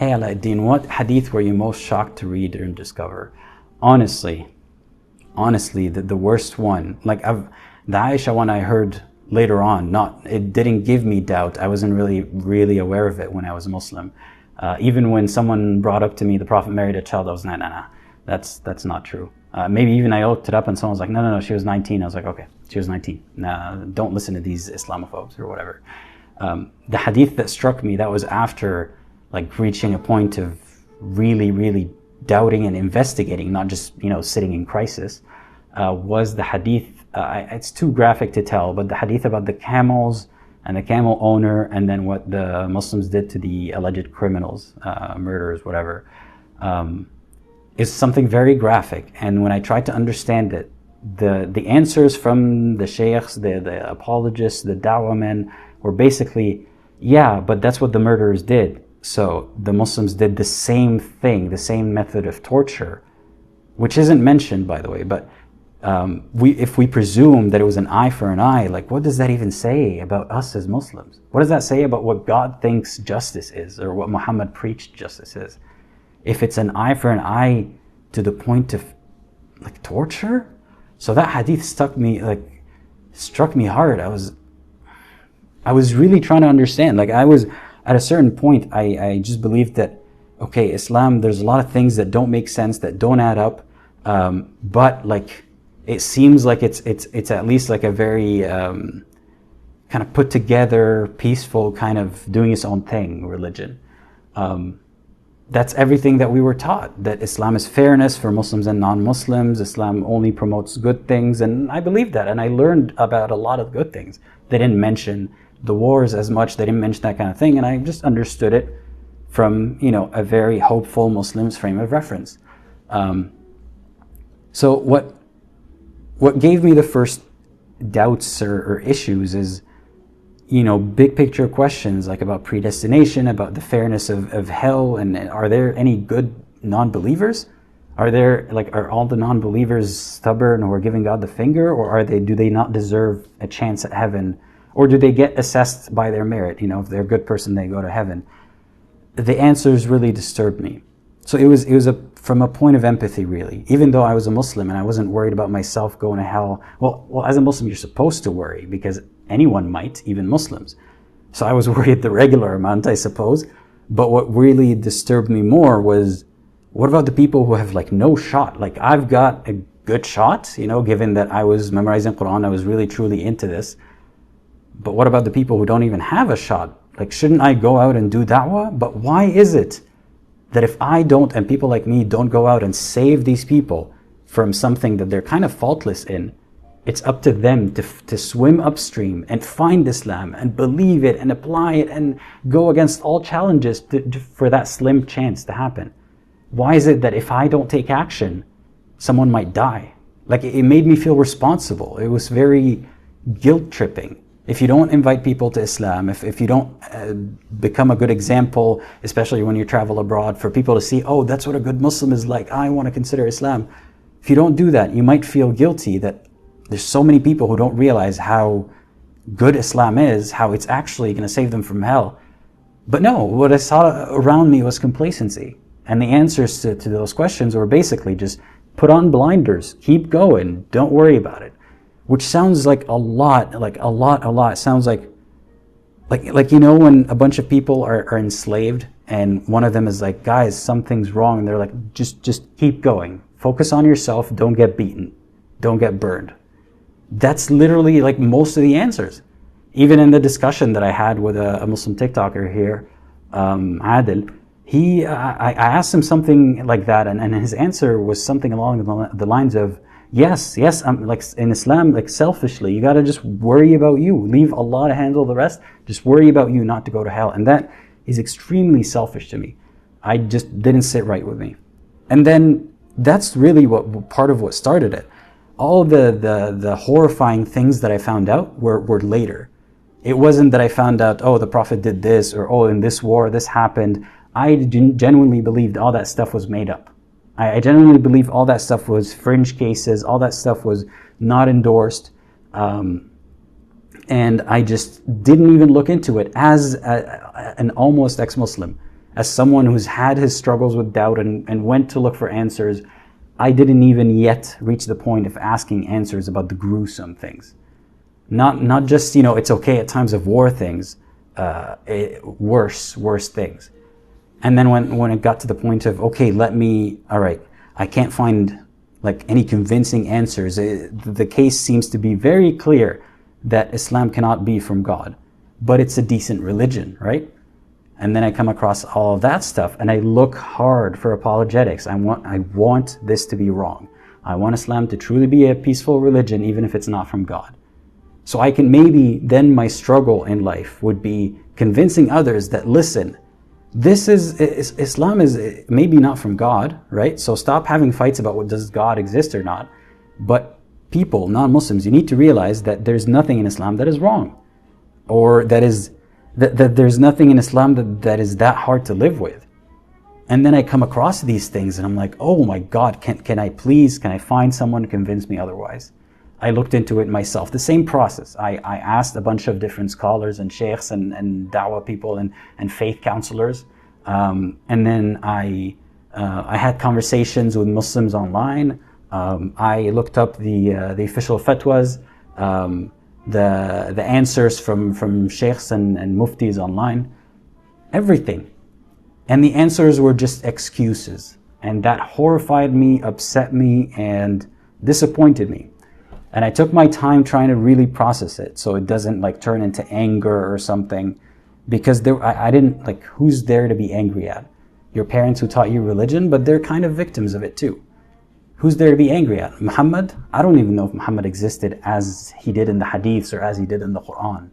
Hey Alauddin, what hadith were you most shocked to read and discover? Honestly, the worst one, the Aisha one I heard later on, it didn't give me doubt. I wasn't really aware of it when I was Muslim. Even when someone brought up to me, the Prophet married a child, I was, nah, that's not true. Maybe even I looked it up and someone was like, no, she was 19. I was like, okay, she was 19. Nah, don't listen to these Islamophobes or whatever. The hadith that struck me, that was after reaching a point of really doubting and investigating, not just sitting in crisis, was the hadith. It's too graphic to tell, but the hadith about the camels and the camel owner, and then what the Muslims did to the alleged criminals, murderers, whatever, is something very graphic. And when I tried to understand it, the answers from the sheikhs, the apologists, the da'wah men were basically, yeah, but that's what the murderers did. So the Muslims did the same thing, the same method of torture, which isn't mentioned, by the way, but if we presume that it was an eye for an eye, what does that even say about us as Muslims? What does that say about what God thinks justice is, or what Muhammad preached justice is? If it's an eye for an eye to the point of torture? So that hadith struck me hard. I was really trying to understand. I was at a certain point, I just believed that, okay, Islam, there's a lot of things that don't make sense, that don't add up, but it seems like it's at least a very kind of put together, peaceful, kind of doing its own thing religion. That's everything that we were taught, that Islam is fairness for Muslims and non-Muslims. Islam only promotes good things, and I believe that, and I learned about a lot of good things. They didn't mention the wars as much, they didn't mention that kind of thing, and I just understood it from a very hopeful Muslim's frame of reference. So what gave me the first doubts or issues is big picture questions about predestination, about the fairness of hell, and are there any good non-believers? Are all the non-believers stubborn or giving God the finger, or do they not deserve a chance at heaven? Or do they get assessed by their merit? If they're a good person, they go to heaven. The answers really disturbed me. So it was from a point of empathy, really. Even though I was a Muslim and I wasn't worried about myself going to hell. Well, as a Muslim, you're supposed to worry, because anyone might, even Muslims. So I was worried the regular amount, I suppose. But what really disturbed me more was, what about the people who have no shot? I've got a good shot, given that I was memorizing Quran, I was really truly into this. But what about the people who don't even have a shot? Shouldn't I go out and do da'wah? But why is it that if I don't, and people like me don't go out and save these people from something that they're kind of faultless in, it's up to them to swim upstream and find Islam and believe it and apply it and go against all challenges for that slim chance to happen? Why is it that if I don't take action, someone might die? It made me feel responsible. It was very guilt-tripping. If you don't invite people to Islam, if you don't become a good example, especially when you travel abroad, for people to see, oh, that's what a good Muslim is like, I want to consider Islam. If you don't do that, you might feel guilty that there's so many people who don't realize how good Islam is, how it's actually going to save them from hell. But no, what I saw around me was complacency. And the answers to those questions were basically just put on blinders, keep going, don't worry about it. Which sounds like a lot. It sounds like when a bunch of people are enslaved and one of them is like, guys, something's wrong, and they're like, just keep going. Focus on yourself, don't get beaten, don't get burned. That's literally most of the answers. Even in the discussion that I had with a Muslim TikToker here, Adil, I asked him something like that, and his answer was something along the lines of, Yes, in Islam, selfishly, you gotta just worry about you. Leave Allah to handle the rest. Just worry about you not to go to hell. And that is extremely selfish to me. I just didn't sit right with me. And then that's really part of what started it. All the horrifying things that I found out were later. It wasn't that I found out, oh, the Prophet did this, or oh, in this war, this happened. I genuinely believed all that stuff was made up. I genuinely believe all that stuff was fringe cases, all that stuff was not endorsed, and I just didn't even look into it as an almost ex-Muslim. As someone who's had his struggles with doubt and went to look for answers, I didn't even yet reach the point of asking answers about the gruesome things. Not just, it's okay at times of war things, worse things. And then when it got to the point of, okay, all right, I can't find like any convincing answers. The case seems to be very clear that Islam cannot be from God, but it's a decent religion, right? And then I come across all of that stuff and I look hard for apologetics. I want this to be wrong. I want Islam to truly be a peaceful religion, even if it's not from God. So I can then my struggle in life would be convincing others that, listen, Islam is maybe not from God, right? So stop having fights about does God exist or not. But people, non-Muslims, you need to realize that there's nothing in Islam that is wrong, or that there's nothing in Islam that is that hard to live with. And then I come across these things and I'm like, oh my God, can I find someone to convince me otherwise? I looked into it myself. The same process. I asked a bunch of different scholars and sheikhs and da'wah people and faith counselors. And then I had conversations with Muslims online. I looked up the official fatwas, the answers from sheikhs and muftis online, everything. And the answers were just excuses. And that horrified me, upset me, and disappointed me. And I took my time trying to really process it so it doesn't like turn into anger or something, because I didn't, like, who's there to be angry at? Your parents who taught you religion, but they're kind of victims of it too. Who's there to be angry at? Muhammad? I don't even know if Muhammad existed as he did in the Hadiths or as he did in the Quran,